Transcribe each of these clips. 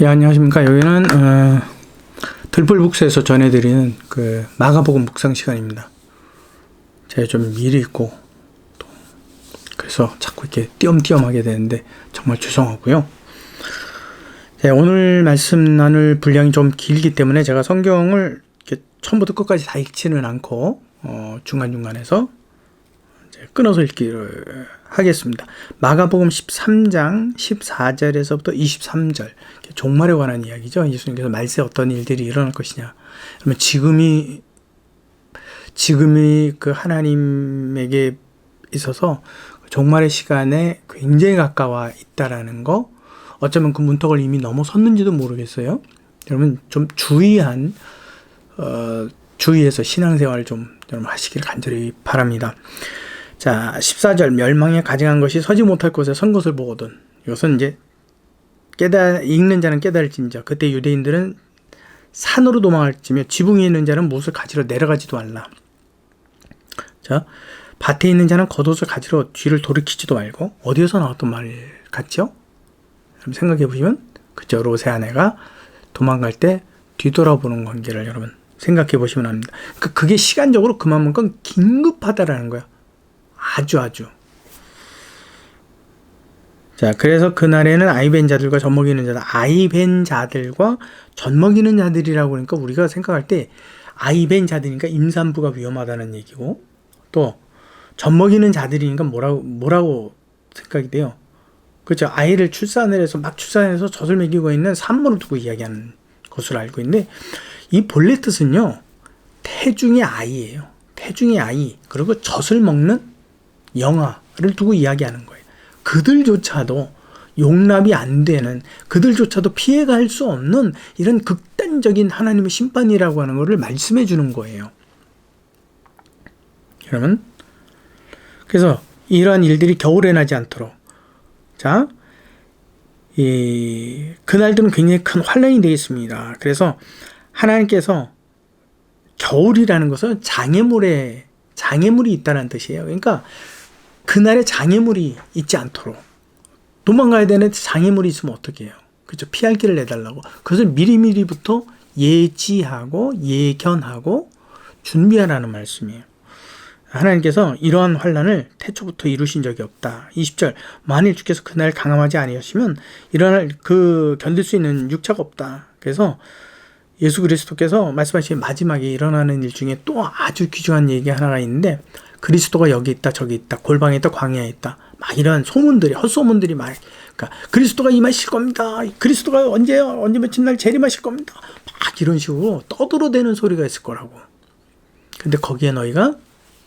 예, 안녕하십니까. 여기는 들불북스에서 전해드리는 그 마가복음 묵상 시간입니다. 제가 좀 일이 있고 또 그래서 자꾸 이렇게 띄엄띄엄 하게 되는데 정말 죄송하고요. 네, 오늘 말씀 나눌 분량이 좀 길기 때문에 제가 성경을 이렇게 처음부터 끝까지 다 읽지는 않고 중간중간에서 이제 끊어서 읽기를 하겠습니다. 마가복음 13장 14절에서부터 23절, 종말에 관한 이야기죠. 예수님께서 말세 어떤 일들이 일어날 것이냐. 그러면 지금이 그 하나님에게 있어서 종말의 시간에 굉장히 가까워 있다라는 거, 어쩌면 그 문턱을 이미 넘어섰는지도 모르겠어요. 여러분 좀 주의해서 신앙생활을 좀 여러분 하시길 간절히 바랍니다. 자, 14절, 멸망에 가증한 것이 서지 못할 곳에 선 것을 보거든. 이것은 이제 읽는 자는 깨달을진저. 그때 유대인들은 산으로 도망할지며 지붕에 있는 자는 못을 가지러 내려가지도 않라. 자, 밭에 있는 자는 겉옷을 가지러 뒤를 돌이키지도 말고. 어디에서 나왔던 말 같죠? 여러분 생각해 보시면, 그죠? 롯의 아내가 도망갈 때 뒤돌아보는 관계를 여러분 생각해 보시면 합니다. 그게 시간적으로 그만큼 긴급하다라는 거야. 아주. 자, 그래서 그날에는 아이벤 자들과 젖먹이는 자들, 아이벤 자들과 젖먹이는 자들이라고 그러니까 우리가 생각할 때 아이벤 자들이니까 임산부가 위험하다는 얘기고, 또 젖먹이는 자들이니까 뭐라고 생각이 돼요? 그렇죠. 아이를 출산을 해서 막 출산해서 젖을 먹이고 있는 산모를 두고 이야기하는 것으로 알고 있는데, 이 본래 뜻은요, 태중의 아이예요. 태중의 아이, 그리고 젖을 먹는 영아를 두고 이야기하는 거예요. 그들조차도 용납이 안 되는, 그들조차도 피해갈 수 없는 이런 극단적인 하나님의 심판이라고 하는 것을 말씀해 주는 거예요. 여러분, 그래서 이러한 일들이 겨울에 나지 않도록, 자, 그날들은 굉장히 큰 환난이 되겠습니다. 그래서 하나님께서 겨울이라는 것은 장애물이 있다는 뜻이에요. 그러니까 그날에 장애물이 있지 않도록, 도망가야 되는데 장애물이 있으면 어떻게 해요? 그렇죠. 피할 길을 내달라고. 그것을 미리미리부터 예지하고 예견하고 준비하라는 말씀이에요. 하나님께서 이러한 환난을 태초부터 이루신 적이 없다. 20절, 만일 주께서 그날 강함하지 아니하시면 일어날 견딜 수 있는 육체가 없다. 그래서 예수 그리스도께서 말씀하신 마지막에 일어나는 일 중에 또 아주 귀중한 얘기 하나가 있는데, 그리스도가 여기 있다 저기 있다, 골방에 있다 광야에 있다, 막 이런 소문들이, 헛소문들이 그러니까 그리스도가 임하실 겁니다, 그리스도가 언제 며칠 날 재림하실 겁니다, 막 이런 식으로 떠들어대는 소리가 있을 거라고. 근데 거기에 너희가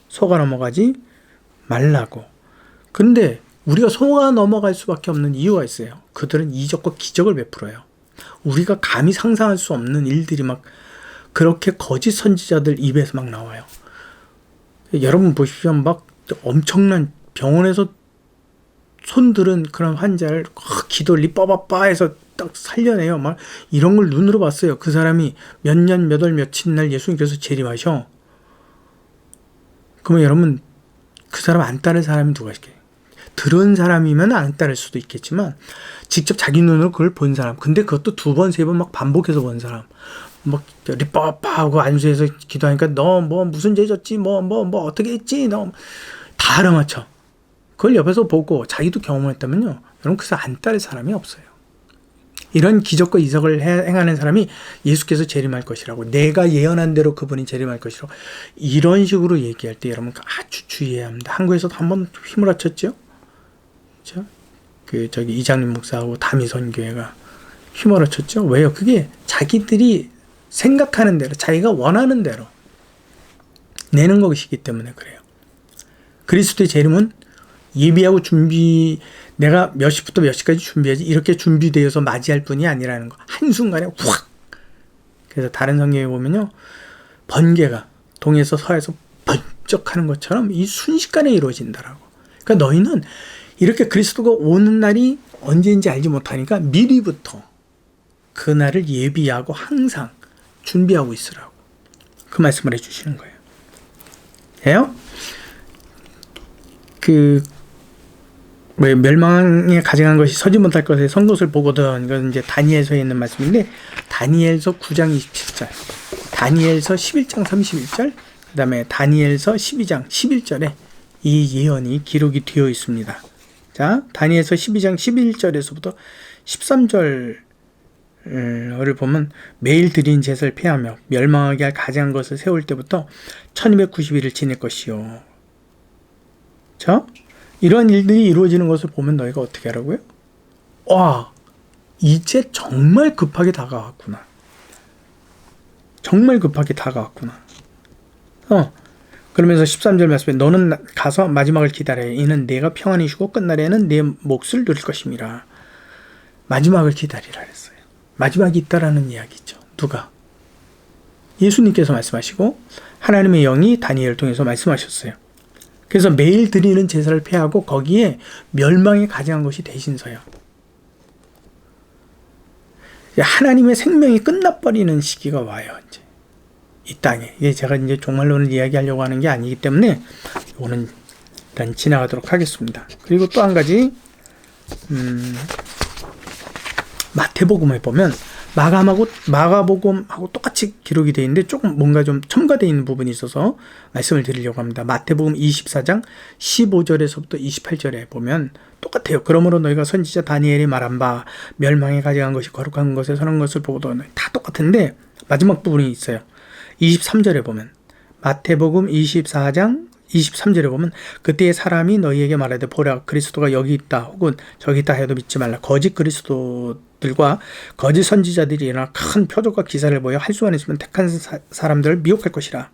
속아 넘어가지 말라고. 근데 우리가 속아 넘어갈 수밖에 없는 이유가 있어요. 그들은 이적과 기적을 베풀어요. 우리가 감히 상상할 수 없는 일들이 막 그렇게 거짓 선지자들 입에서 막 나와요. 여러분 보십시오. 막 엄청난 병원에서 손들은 그런 환자를 기도를 빠바빠 해서 딱 살려내요. 막 이런 걸 눈으로 봤어요. 그 사람이 몇 년, 몇 월, 며칠 날 예수님께서 재림하셔. 그러면 여러분, 그 사람 안 따를 사람이 누가 있겠어요? 들은 사람이면 안 따를 수도 있겠지만, 직접 자기 눈으로 그걸 본 사람, 근데 그것도 2번, 3번 막 반복해서 본 사람, 막 리빠빠하고 안수해서 기도하니까 너 뭐 무슨 죄 졌지, 뭐 어떻게 했지, 너 다 알아맞혀. 그걸 옆에서 보고 자기도 경험했다면요, 여러분 그래서 안 따를 사람이 없어요. 이런 기적과 이적을 행하는 사람이 예수께서 재림할 것이라고, 내가 예언한 대로 그분이 재림할 것이라고, 이런 식으로 얘기할 때 여러분 아주 주의해야 합니다. 한국에서도 한번 휘몰아쳤죠. 그렇죠? 이장림 목사하고 다미선교회가 휘몰아쳤죠. 왜요? 그게 자기들이 생각하는 대로, 자기가 원하는 대로 내는 것이기 때문에 그래요. 그리스도의 재림은 예비하고 내가 몇 시부터 몇 시까지 준비하지, 이렇게 준비되어서 맞이할 뿐이 아니라는 거. 한순간에 확! 그래서 다른 성경에 보면요, 번개가 동에서 서에서 번쩍하는 것처럼 이 순식간에 이루어진다라고. 그러니까 너희는 이렇게 그리스도가 오는 날이 언제인지 알지 못하니까 미리부터 그날을 예비하고 항상 준비하고 있으라고. 그 말씀을 해주시는 거예요. 예요? 왜 멸망에 가증한 것이 서지 못할 것에 선 것을 보거든. 이건 이제 다니엘서에 있는 말씀인데, 다니엘서 9장 27절, 다니엘서 11장 31절, 그 다음에 다니엘서 12장 11절에 이 예언이 기록이 되어 있습니다. 자, 다니엘서 12장 11절에서부터 13절을 보면, 매일 드린 제사를 폐하며 멸망하게 할 가증한 것을 세울 때부터 1290일을 지낼 것이요. 자, 이러한 일들이 이루어지는 것을 보면 너희가 어떻게 하라고요? 와, 이제 정말 급하게 다가왔구나. 정말 급하게 다가왔구나. 그러면서 13절 말씀에 너는 가서 마지막을 기다려. 이는 내가 평안히 쉬고 끝날에는 내 몫을 누릴 것임이라. 마지막을 기다리라 그랬어요. 마지막이 있다라는 이야기죠. 누가? 예수님께서 말씀하시고 하나님의 영이 다니엘을 통해서 말씀하셨어요. 그래서 매일 드리는 제사를 폐하고 거기에 멸망에 가증한 것이 대신서요. 하나님의 생명이 끝나버리는 시기가 와요. 이제 이 땅에. 제가 이제 종말론을 이야기하려고 하는 게 아니기 때문에 이거는 일단 지나가도록 하겠습니다. 그리고 또 한 가지, 마태복음에 보면 마가복음하고 똑같이 기록이 되어 있는데 조금 뭔가 좀 첨가되어 있는 부분이 있어서 말씀을 드리려고 합니다. 마태복음 24장 15절에서부터 28절에 보면 똑같아요. 그러므로 너희가 선지자 다니엘이 말한 바 멸망에 가증한 것이 거룩한 것에 서는 것을 보고도 다 똑같은데 마지막 부분이 있어요. 23절에 보면, 마태복음 24장 23절에 보면, 그때의 사람이 너희에게 말하되 보라 그리스도가 여기 있다 혹은 저기 있다 해도 믿지 말라. 거짓 그리스도들과 거짓 선지자들이 일어나 큰 표적과 기사를 보여 할 수 있으면 택한 사람들을 미혹할 것이라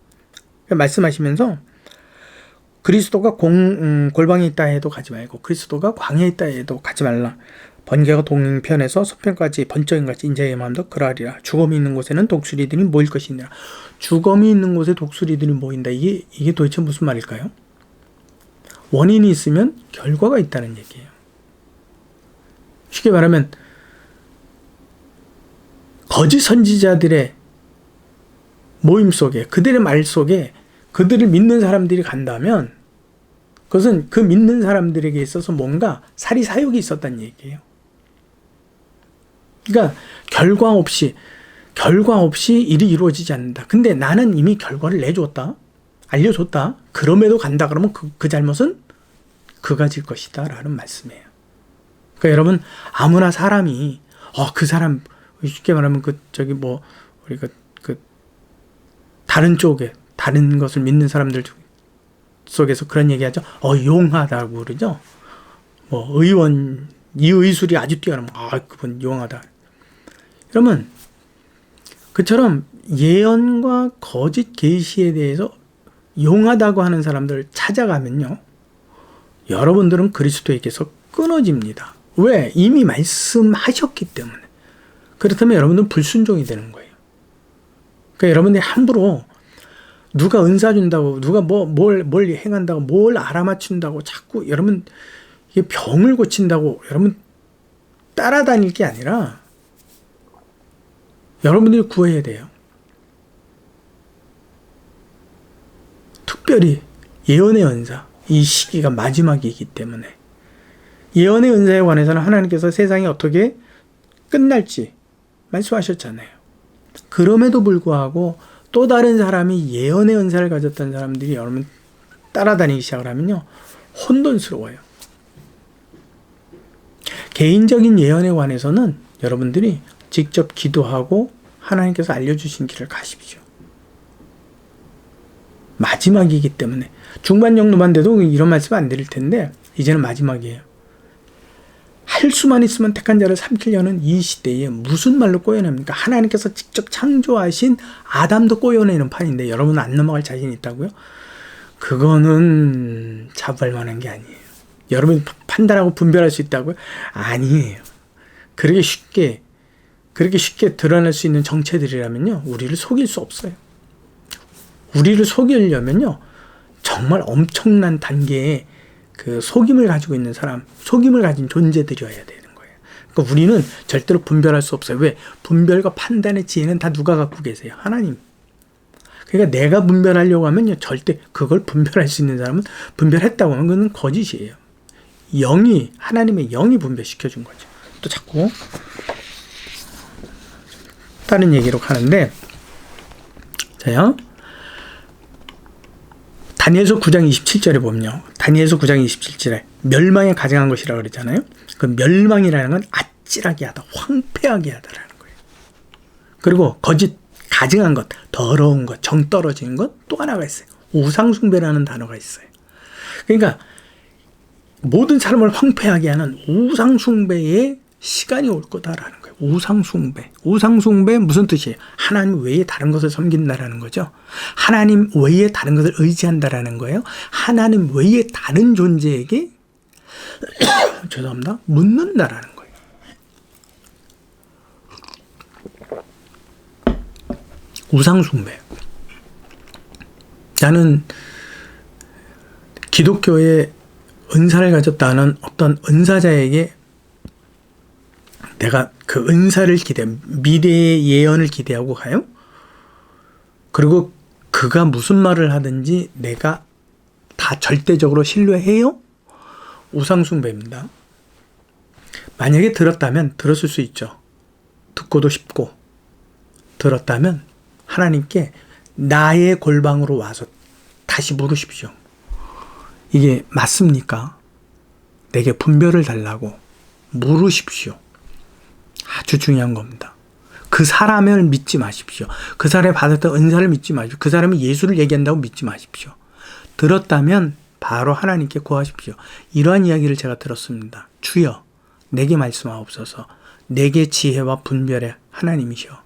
말씀하시면서, 그리스도가 골방에 있다 해도 가지 말고 그리스도가 광야에 있다 해도 가지 말라. 번개가 동편에서 서편까지 번쩍인 같이 인자의 마음도 그러하리라. 죽음이 있는 곳에는 독수리들이 모일 것이니라. 죽음이 있는 곳에 독수리들이 모인다. 이게 도대체 무슨 말일까요? 원인이 있으면 결과가 있다는 얘기예요. 쉽게 말하면 거짓 선지자들의 모임 속에, 그들의 말 속에 그들을 믿는 사람들이 간다면 그것은 그 믿는 사람들에게 있어서 뭔가 사리사욕이 있었다는 얘기예요. 그러니까 결과 없이 일이 이루어지지 않는다. 근데 나는 이미 결과를 내줬다, 알려줬다. 그럼에도 간다 그러면 그 잘못은 그가 질 것이다 라는 말씀이에요. 그러니까 여러분, 아무나 사람이 그 사람 쉽게 말하면 우리가 다른 쪽에 다른 것을 믿는 사람들 속에서 그런 얘기하죠. 용하다고 그러죠. 의원 이 의술이 아주 뛰어나면 그분 용하다. 그러면 그처럼 예언과 거짓 계시에 대해서 용하다고 하는 사람들을 찾아가면요, 여러분들은 그리스도에게서 끊어집니다. 왜? 이미 말씀하셨기 때문에. 그렇다면 여러분들은 불순종이 되는 거예요. 그러니까 여러분들이 함부로 누가 은사 준다고, 누가 뭘 행한다고, 뭘 알아맞춘다고 자꾸 여러분 이게 병을 고친다고 여러분 따라다닐 게 아니라 여러분들이 구해야 돼요. 특별히 예언의 은사, 이 시기가 마지막이기 때문에 예언의 은사에 관해서는 하나님께서 세상이 어떻게 끝날지 말씀하셨잖아요. 그럼에도 불구하고 또 다른 사람이 예언의 은사를 가졌던 사람들이 여러분 따라다니기 시작을 하면요, 혼돈스러워요. 개인적인 예언에 관해서는 여러분들이 직접 기도하고 하나님께서 알려주신 길을 가십시오. 마지막이기 때문에. 중반 정도만 돼도 이런 말씀 안 드릴 텐데 이제는 마지막이에요. 할 수만 있으면 택한 자를 삼키려는 이 시대에 무슨 말로 꼬여냅니까? 하나님께서 직접 창조하신 아담도 꼬여내는 판인데 여러분은 안 넘어갈 자신 있다고요? 그거는 자부할 만한 게 아니에요. 여러분이 판단하고 분별할 수 있다고요? 아니에요. 그렇게 쉽게 드러낼 수 있는 정체들이라면요, 우리를 속일 수 없어요. 우리를 속이려면요, 정말 엄청난 단계의 그 속임을 가지고 있는 사람, 속임을 가진 존재들이어야 되는 거예요. 그러니까 우리는 절대로 분별할 수 없어요. 왜? 분별과 판단의 지혜는 다 누가 갖고 계세요? 하나님. 그러니까 내가 분별하려고 하면요, 절대 그걸 분별할 수 있는 사람은 분별했다고 하면 그건 거짓이에요. 하나님의 영이 분별시켜 준 거죠. 또 자꾸 다른 얘기로 가는데, 자요. 다니엘서 9장 27절에 보면요. 다니엘서 9장 27절에 멸망에 가증한 것이라고 그랬잖아요. 그 멸망이라는 건 아찔하게 하다, 황폐하게 하다라는 거예요. 그리고 거짓, 가증한 것, 더러운 것, 정 떨어진 것, 또 하나가 있어요. 우상숭배라는 단어가 있어요. 그러니까 모든 사람을 황폐하게 하는 우상숭배의 시간이 올 거다라는 거예요. 우상숭배. 우상숭배 무슨 뜻이에요? 하나님 외에 다른 것을 섬긴다라는 거죠. 하나님 외에 다른 것을 의지한다라는 거예요. 하나님 외에 다른 존재에게 죄송합니다. 묻는다라는 거예요. 우상숭배. 나는 기독교의 은사를 가졌다는 어떤 은사자에게 내가 그 은사를 미래의 예언을 기대하고 가요? 그리고 그가 무슨 말을 하든지 내가 다 절대적으로 신뢰해요? 우상숭배입니다. 만약에 들었을 수 있죠. 듣고도 싶고, 들었다면 하나님께 나의 골방으로 와서 다시 물으십시오. 이게 맞습니까? 내게 분별을 달라고 물으십시오. 아주 중요한 겁니다. 그 사람을 믿지 마십시오. 그 사람이 받았던 은사를 믿지 마십시오. 그 사람이 예수를 얘기한다고 믿지 마십시오. 들었다면 바로 하나님께 구하십시오. 이러한 이야기를 제가 들었습니다. 주여, 내게 말씀하옵소서. 내게 지혜와 분별의 하나님이시여.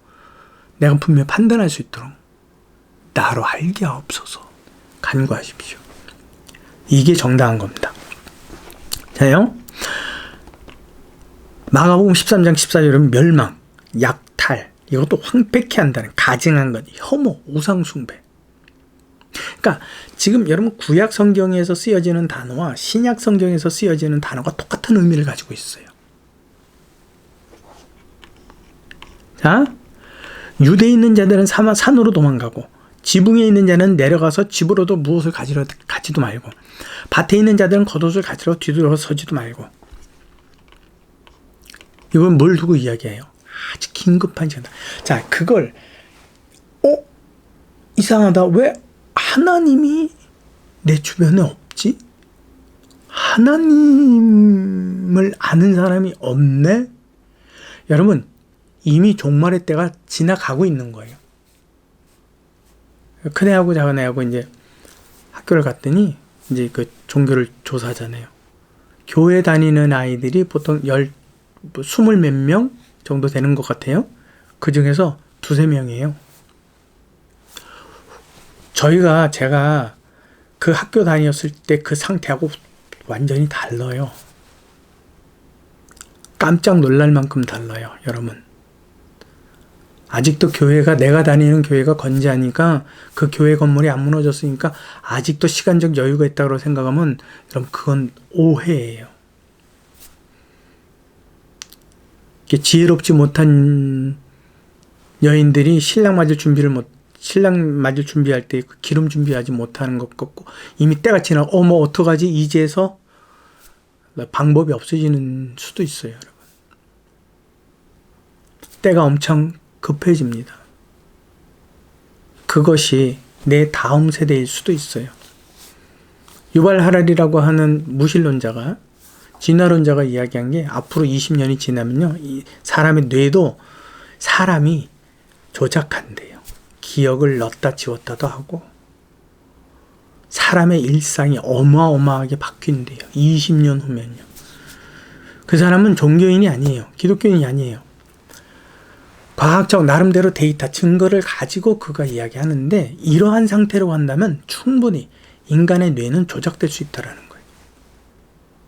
내가 분명 판단할 수 있도록 나로 알게 하옵소서. 간구하십시오. 이게 정당한 겁니다. 자요. 마가복음 13장 14절은 멸망, 약탈, 이것도 황폐케 한다는, 가증한 것, 혐오, 우상숭배. 그러니까 지금 여러분 구약 성경에서 쓰여지는 단어와 신약 성경에서 쓰여지는 단어가 똑같은 의미를 가지고 있어요. 자, 유대에 있는 자들은 산으로 도망가고, 지붕에 있는 자는 내려가서 집으로도 무엇을 가지도 말고, 밭에 있는 자들은 겉옷을 가지러 뒤돌아서지도 말고. 이건 뭘 두고 이야기해요? 아주 긴급한 시간. 자, 그걸 이상하다. 왜 하나님이 내 주변에 없지? 하나님을 아는 사람이 없네? 여러분, 이미 종말의 때가 지나가고 있는 거예요. 큰애하고 작은애하고 이제 학교를 갔더니 이제 그 종교를 조사하잖아요. 교회 다니는 아이들이 보통 20몇 명 정도 되는 것 같아요. 그 중에서 2-3명이에요. 제가 그 학교 다녔을 때 그 상태하고 완전히 달라요. 깜짝 놀랄 만큼 달라요, 여러분. 아직도 내가 다니는 교회가 건재하니까 그 교회 건물이 안 무너졌으니까 아직도 시간적 여유가 있다고 생각하면 여러분 그건 오해예요. 지혜롭지 못한 여인들이 신랑 맞을 준비할 때 기름 준비하지 못하는 것 같고 이미 때가 지나 어떡하지 이제서 방법이 없어지는 수도 있어요, 여러분. 때가 엄청 급해집니다. 그것이 내 다음 세대일 수도 있어요. 유발 하랄이라고 하는 무신론자가 진화론자가 이야기한 게 앞으로 20년이 지나면요, 이 사람의 뇌도 사람이 조작한대요. 기억을 넣었다 지웠다도 하고 사람의 일상이 어마어마하게 바뀐대요. 20년 후면요. 그 사람은 종교인이 아니에요. 기독교인이 아니에요. 과학적 나름대로 데이터, 증거를 가지고 그가 이야기하는데 이러한 상태로 한다면 충분히 인간의 뇌는 조작될 수 있다는 거예요.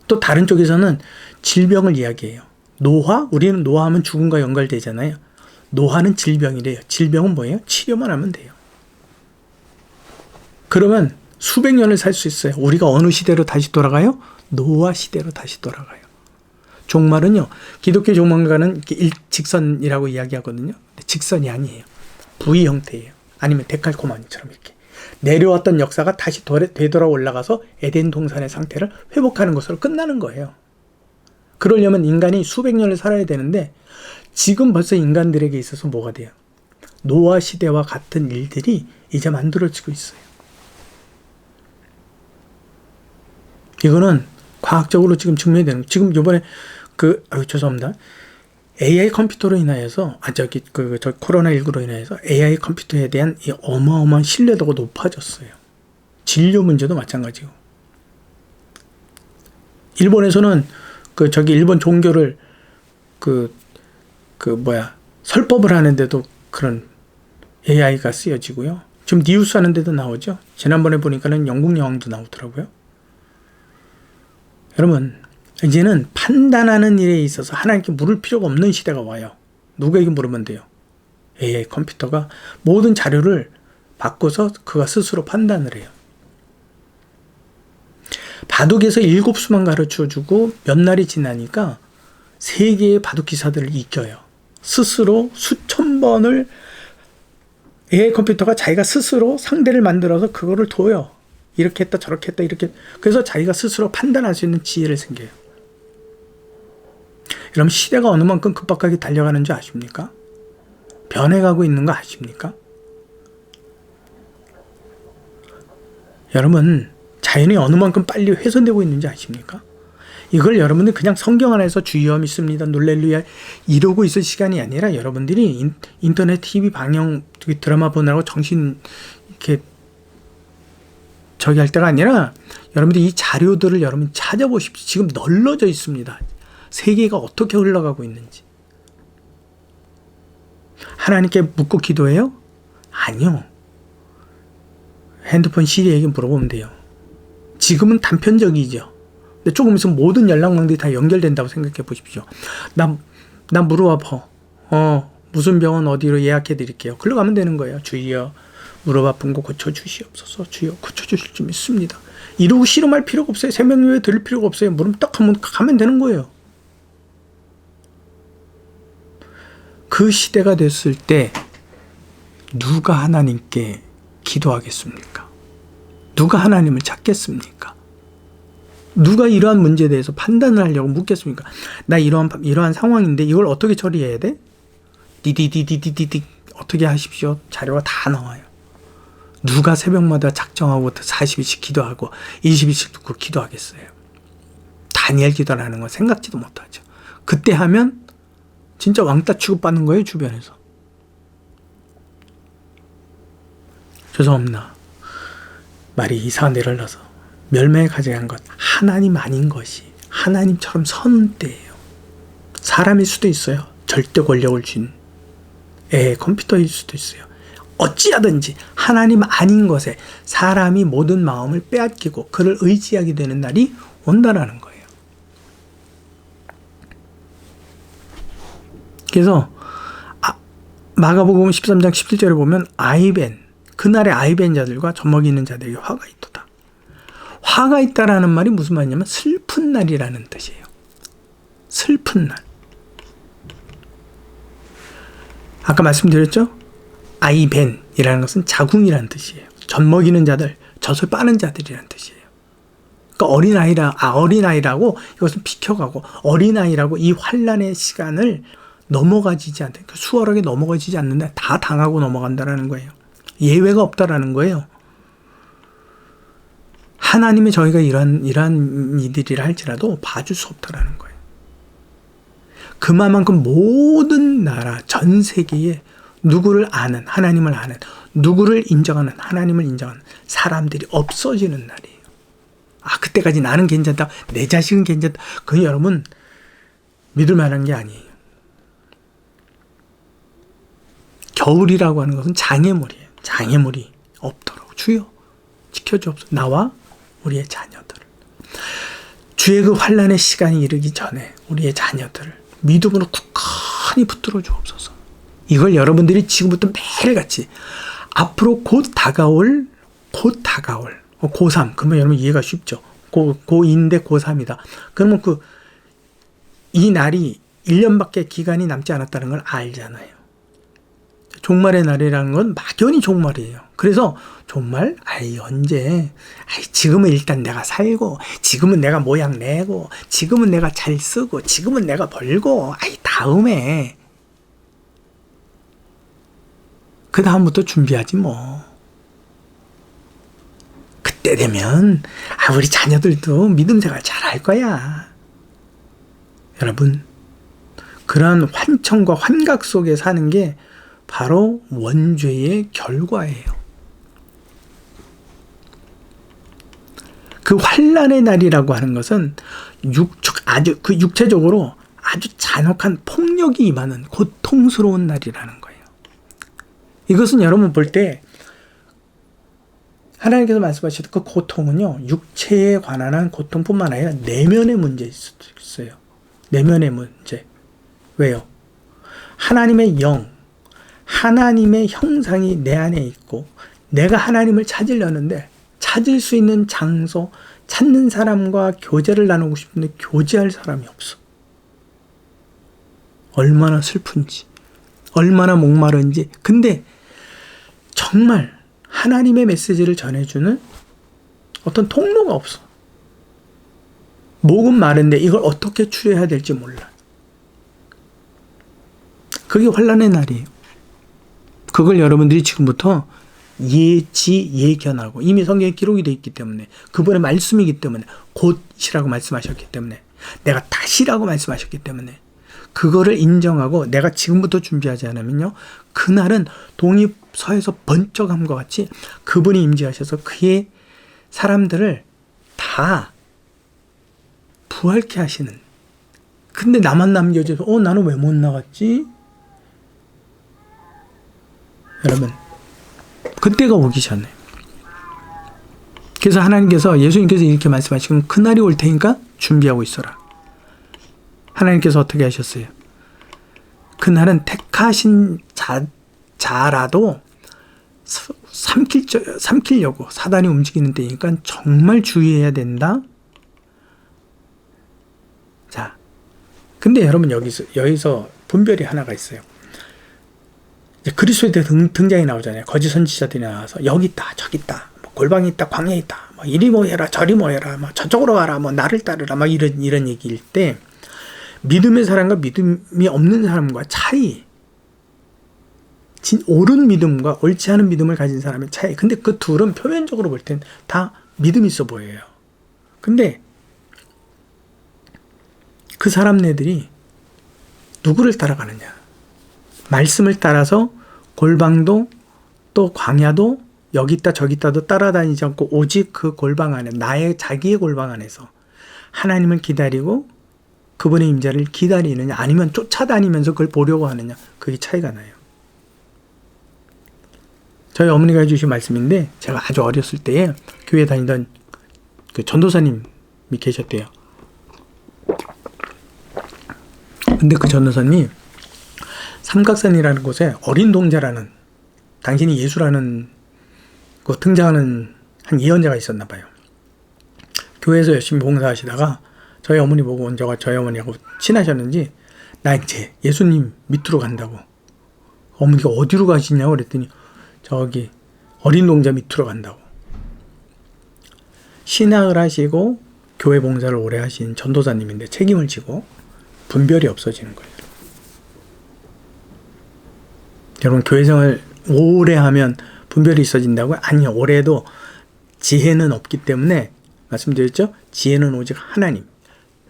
또 다른 쪽에서는 질병을 이야기해요. 노화? 우리는 노화하면 죽음과 연관되잖아요. 노화는 질병이래요. 질병은 뭐예요? 치료만 하면 돼요. 그러면 수백 년을 살 수 있어요. 우리가 어느 시대로 다시 돌아가요? 노화 시대로 다시 돌아가요. 종말은요, 기독교 종말과는 일직선이라고 이야기하거든요. 근데 직선이 아니에요. V 형태예요. 아니면 데칼코마니처럼 이렇게 내려왔던 역사가 다시 되돌아 올라가서 에덴 동산의 상태를 회복하는 것으로 끝나는 거예요. 그러려면 인간이 수백 년을 살아야 되는데 지금 벌써 인간들에게 있어서 뭐가 돼요? 노아 시대와 같은 일들이 이제 만들어지고 있어요. 이거는 과학적으로 지금 증명이 되는, 지금 요번에 죄송합니다. AI 컴퓨터로 인하여서, 코로나19로 인하여서 AI 컴퓨터에 대한 이 어마어마한 신뢰도가 높아졌어요. 진료 문제도 마찬가지고. 일본에서는 일본 종교를 설법을 하는데도 그런 AI가 쓰여지고요. 지금 뉴스 하는데도 나오죠. 지난번에 보니까는 영국 영화도 나오더라고요. 여러분, 이제는 판단하는 일에 있어서 하나님께 물을 필요가 없는 시대가 와요. 누구에게 물으면 돼요? AI 컴퓨터가 모든 자료를 바꿔서 그가 스스로 판단을 해요. 바둑에서 7수만 가르쳐주고 몇 날이 지나니까 세계의 바둑 기사들을 이겨요. 스스로 수천 번을 AI 컴퓨터가 자기가 스스로 상대를 만들어서 그거를 둬요. 이렇게 했다 저렇게 했다 이렇게. 그래서 자기가 스스로 판단할 수 있는 지혜를 생겨요. 그럼 시대가 어느 만큼 급박하게 달려가는 줄 아십니까? 변해가고 있는 거 아십니까? 여러분, 자연이 어느 만큼 빨리 훼손되고 있는지 아십니까? 이걸 여러분들 그냥 성경 안에서 주여 믿습니다, 놀렐루야 이러고 있을 시간이 아니라 여러분들이 인터넷, TV, 방영, 드라마 보느라고 정신 이렇게 할 때가 아니라 여러분들이 이 자료들을 여러분 찾아보십시오. 지금 널려져 있습니다. 세계가 어떻게 흘러가고 있는지. 하나님께 묻고 기도해요? 아니요. 핸드폰 시리에게 물어보면 돼요. 지금은 단편적이죠. 근데 조금 있으면 모든 연락망들이 다 연결된다고 생각해 보십시오. 나 무릎 아파. 무슨 병원 어디로 예약해 드릴게요. 글로 가면 되는 거예요. 주여, 무릎 아픈 거 고쳐주시옵소서. 주여, 고쳐주실 줄 믿습니다. 이러고 씨름할 필요가 없어요. 새벽녘에 들을 필요가 없어요. 무릎 딱 하면 가면 되는 거예요. 그 시대가 됐을 때 누가 하나님께 기도하겠습니까? 누가 하나님을 찾겠습니까? 누가 이러한 문제에 대해서 판단을 하려고 묻겠습니까? 나 이러한 상황인데 이걸 어떻게 처리해야 돼? 디디디디디디 어떻게 하십시오. 자료가 다 나와요. 누가 새벽마다 작정하고 40일씩 기도하고 20일씩 듣고 기도하겠어요. 다니엘 기도라는 건 생각지도 못하죠. 그때 하면 진짜 왕따 취급받는 거예요, 주변에서. 죄송합니다. 말이 이상한 데를 흘러서 멸망에 가져간 것, 하나님 아닌 것이 하나님처럼 서는 때예요. 사람일 수도 있어요. 절대 권력을 쥔 컴퓨터일 수도 있어요. 어찌하든지 하나님 아닌 것에 사람이 모든 마음을 빼앗기고 그를 의지하게 되는 날이 온다라는 거예요. 그래서 마가복음 13장 17절에 보면 그날의 아이벤 자들과 젖먹이 있는 자들에게 화가 있도다. 화가 있다라는 말이 무슨 말이냐면 슬픈 날이라는 뜻이에요. 슬픈 날. 아까 말씀드렸죠? 아이벤이라는 것은 자궁이라는 뜻이에요. 젖먹이는 자들, 젖을 빠는 자들이라는 뜻이에요. 그러니까 어린아이라고 이것은 비켜가고 어린아이라고 이 환난의 시간을 넘어가지지 않다. 그러니까 수월하게 넘어가지지 않는다. 다 당하고 넘어간다라는 거예요. 예외가 없다라는 거예요. 하나님이 저희가 이러한 이들이라 할지라도 봐줄 수 없다라는 거예요. 그만큼 모든 나라, 전 세계에 누구를 아는, 하나님을 아는, 누구를 인정하는, 하나님을 인정하는 사람들이 없어지는 날이에요. 그때까지 나는 괜찮다, 내 자식은 괜찮다. 그건 여러분 믿을 만한 게 아니에요. 겨울이라고 하는 것은 장애물이에요. 장애물이 없도록 주여 지켜주옵소서. 나와 우리의 자녀들을. 주의 그 환난의 시간이 이르기 전에 우리의 자녀들을 믿음으로 굳건히 붙들어 주옵소서. 이걸 여러분들이 지금부터 매일같이 앞으로 곧 다가올 고3 그러면 여러분 이해가 쉽죠. 고2인데 고3이다. 그러면 이 날이 1년밖에 기간이 남지 않았다는 걸 알잖아요. 종말의 날이라는 건 막연히 종말이에요. 그래서 종말? 언제? 지금은 일단 내가 살고, 지금은 내가 모양 내고, 지금은 내가 잘 쓰고, 지금은 내가 벌고, 다음에. 그 다음부터 준비하지 뭐. 그때 되면 우리 자녀들도 믿음 생활 잘할 거야. 여러분, 그러한 환청과 환각 속에 사는 게 바로 원죄의 결과예요. 그 환난의 날이라고 하는 것은 아주 그 육체적으로 아주 잔혹한 폭력이 임하는 고통스러운 날이라는 거예요. 이것은 여러분 볼 때 하나님께서 말씀하셨던 그 고통은요, 육체에 관한 고통뿐만 아니라 내면의 문제일 수도 있어요. 내면의 문제. 왜요? 하나님의 영, 하나님의 형상이 내 안에 있고 내가 하나님을 찾으려는데 찾을 수 있는 장소, 찾는 사람과 교제를 나누고 싶은데 교제할 사람이 없어. 얼마나 슬픈지, 얼마나 목마른지. 근데 정말 하나님의 메시지를 전해주는 어떤 통로가 없어. 목은 마른데 이걸 어떻게 추려야 될지 몰라. 그게 환난의 날이에요. 그걸 여러분들이 지금부터 예견하고 이미 성경에 기록이 되어 있기 때문에, 그분의 말씀이기 때문에, 곧이라고 말씀하셨기 때문에, 내가 다시라고 말씀하셨기 때문에 그거를 인정하고 내가 지금부터 준비하지 않으면요, 그날은 독립서에서 번쩍함과 같이 그분이 임재하셔서 그의 사람들을 다 부활케 하시는. 근데 나만 남겨져서 나는 왜 못 나갔지? 여러분, 그때가 오기 전에. 그래서 하나님께서, 예수님께서 이렇게 말씀하시면 그날이 올 테니까 준비하고 있어라. 하나님께서 어떻게 하셨어요? 그날은 택하신 자라도 삼키려고 사단이 움직이는 때니까 정말 주의해야 된다. 자, 근데 여러분 여기서 분별이 하나가 있어요. 이제 그리스도에 대해 등장이 나오잖아요. 거짓 선지자들이 나와서 여기 있다, 저기 있다, 뭐 골방이 있다, 광야에 있다, 뭐 이리 모여라, 저리 모여라, 뭐 저쪽으로 가라, 뭐 나를 따르라, 막 이런 얘기일 때, 믿음의 사람과 믿음이 없는 사람과 차이, 옳은 믿음과 옳지 않은 믿음을 가진 사람의 차이. 근데 그 둘은 표면적으로 볼 땐 다 믿음이 있어 보여요. 근데 그 사람네들이 누구를 따라가느냐? 말씀을 따라서 골방도 또 광야도 여기 있다 저기 있다도 따라다니지 않고 오직 그 골방 안에, 자기의 골방 안에서 하나님을 기다리고 그분의 임재를 기다리느냐, 아니면 쫓아다니면서 그걸 보려고 하느냐, 그게 차이가 나요. 저희 어머니가 해주신 말씀인데, 제가 아주 어렸을 때에 교회 다니던 그 전도사님이 계셨대요. 근데 그 전도사님이 삼각산이라는 곳에 어린 동자라는, 당신이 예수라는 그 등장하는 한 예언자가 있었나 봐요. 교회에서 열심히 봉사하시다가 저희 어머니 보고 언제가 저희 어머니하고 친하셨는지, 나 이제 예수님 밑으로 간다고. 어머니가 어디로 가시냐고 그랬더니 저기 어린 동자 밑으로 간다고. 신학을 하시고 교회 봉사를 오래 하신 전도사님인데 책임을 지고 분별이 없어지는 거예요. 여러분, 교회 생활 오래 하면 분별이 있어진다고요? 아니요. 올해도 지혜는 없기 때문에, 말씀드렸죠? 지혜는 오직 하나님,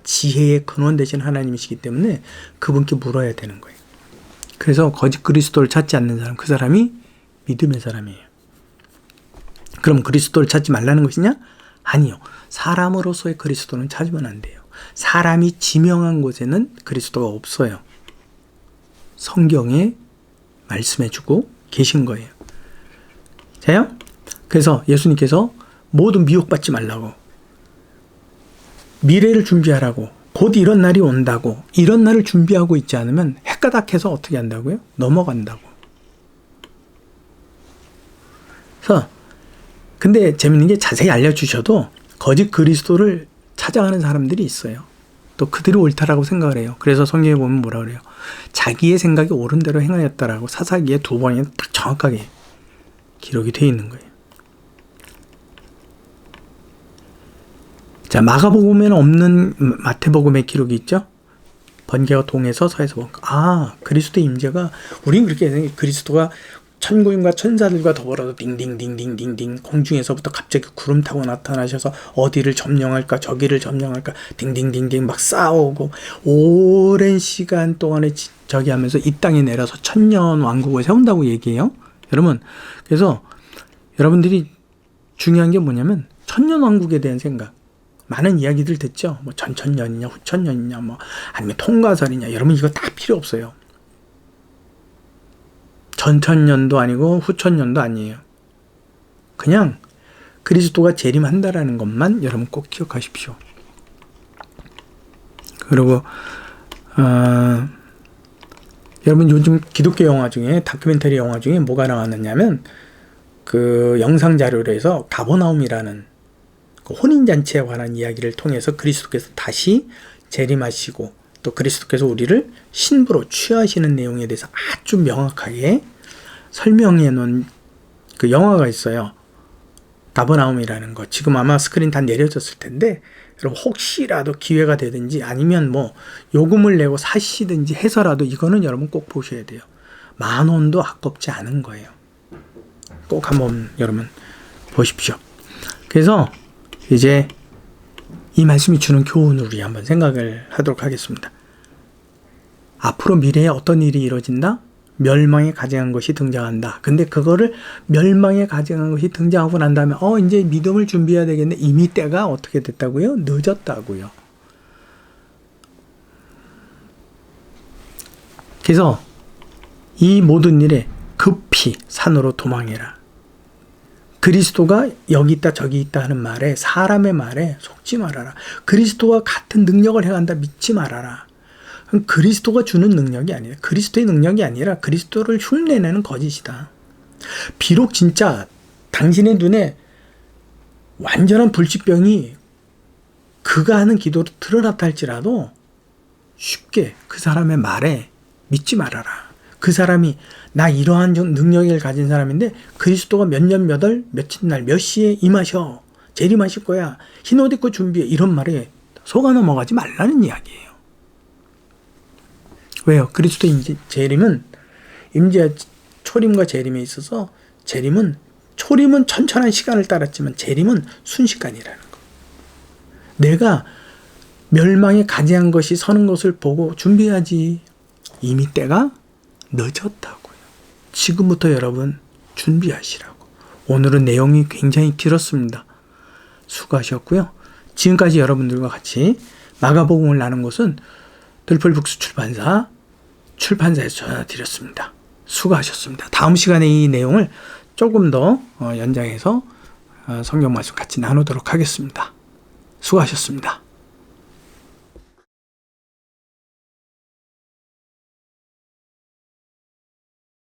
지혜의 근원 되신 하나님이시기 때문에 그분께 물어야 되는 거예요. 그래서 거짓 그리스도를 찾지 않는 사람, 그 사람이 믿음의 사람이에요. 그럼 그리스도를 찾지 말라는 것이냐? 아니요. 사람으로서의 그리스도는 찾으면 안 돼요. 사람이 지명한 곳에는 그리스도가 없어요. 성경에 말씀해주고 계신 거예요. 자요? 그래서 예수님께서 모든 미혹받지 말라고, 미래를 준비하라고, 곧 이런 날이 온다고, 이런 날을 준비하고 있지 않으면 헷가닥해서 어떻게 한다고요? 넘어간다고. 그래서 근데 재밌는 게, 자세히 알려주셔도 거짓 그리스도를 찾아가는 사람들이 있어요. 또 그들이 옳다라고 생각을 해요. 그래서 성경에 보면 뭐라 그래요? 자기의 생각이 옳은 대로 행하였다라고 사사기에 2번이나 딱 정확하게 기록이 되어 있는 거예요. 자, 마가복음에는 없는 마태복음의 기록이 있죠? 번개가 동에서 서에서 보니까 그리스도의 임재가, 우린 그렇게 해요. 그리스도가 천군과 천사들과 더불어서 딩딩딩딩딩딩 공중에서부터 갑자기 구름 타고 나타나셔서 어디를 점령할까 저기를 점령할까 딩딩딩딩 막 싸우고 오랜 시간 동안에 저기 하면서 이 땅에 내려서 천년 왕국을 세운다고 얘기해요. 여러분, 그래서 여러분들이 중요한 게 뭐냐면 천년 왕국에 대한 생각, 많은 이야기들 듣죠. 뭐 전천년이냐 후천년이냐 뭐 아니면 통과설이냐, 여러분 이거 다 필요 없어요. 전천년도 아니고 후천년도 아니에요. 그냥 그리스도가 재림한다라는 것만 여러분 꼭 기억하십시오. 그리고 여러분 요즘 기독교 영화 중에, 다큐멘터리 영화 중에 뭐가 나왔느냐면 그 영상 자료로 해서 가버나움이라는 그 혼인잔치에 관한 이야기를 통해서 그리스도께서 다시 재림하시고 또 그리스도께서 우리를 신부로 취하시는 내용에 대해서 아주 명확하게 설명해 놓은 그 영화가 있어요. 가버나움이라는 거. 지금 아마 스크린 다 내려졌을 텐데 여러분 혹시라도 기회가 되든지 아니면 뭐 요금을 내고 사시든지 해서라도 이거는 여러분 꼭 보셔야 돼요. 10,000원도 아깝지 않은 거예요. 꼭 한번 여러분 보십시오. 그래서 이제 이 말씀이 주는 교훈을 우리 한번 생각을 하도록 하겠습니다. 앞으로 미래에 어떤 일이 이루어진다? 멸망에 가증한 것이 등장한다. 근데 그거를 멸망에 가증한 것이 등장하고 난 다음에 이제 믿음을 준비해야 되겠네. 이미 때가 어떻게 됐다고요? 늦었다고요. 그래서 이 모든 일에 급히 산으로 도망해라. 그리스도가 여기 있다 저기 있다 하는 말에, 사람의 말에 속지 말아라. 그리스도와 같은 능력을 행한다 믿지 말아라. 그리스도가 주는 능력이 아니라, 그리스도의 능력이 아니라 그리스도를 흉내내는 거짓이다. 비록 진짜 당신의 눈에 완전한 불치병이 그가 하는 기도로 드러났다 할지라도 쉽게 그 사람의 말에 믿지 말아라. 그 사람이 나 이러한 능력을 가진 사람인데 그리스도가 몇 년 몇 월 며칠 날 몇 시에 임하셔, 재림하실 거야, 흰 옷 입고 준비해, 이런 말에 속아 넘어가지 말라는 이야기예요. 왜요? 그리스도의 재림은 초림과 재림에 있어서 초림은 천천한 시간을 따랐지만 재림은 순식간이라는 거. 내가 멸망에 가증한 것이 서는 것을 보고 준비해야지. 이미 때가 늦었다고요. 지금부터 여러분 준비하시라고. 오늘은 내용이 굉장히 길었습니다. 수고하셨고요. 지금까지 여러분들과 같이 마가복음을 나눈 것은 들풀북스 출판사에서 전해드렸습니다. 수고하셨습니다. 다음 시간에 이 내용을 조금 더 연장해서 성경 말씀 같이 나누도록 하겠습니다. 수고하셨습니다.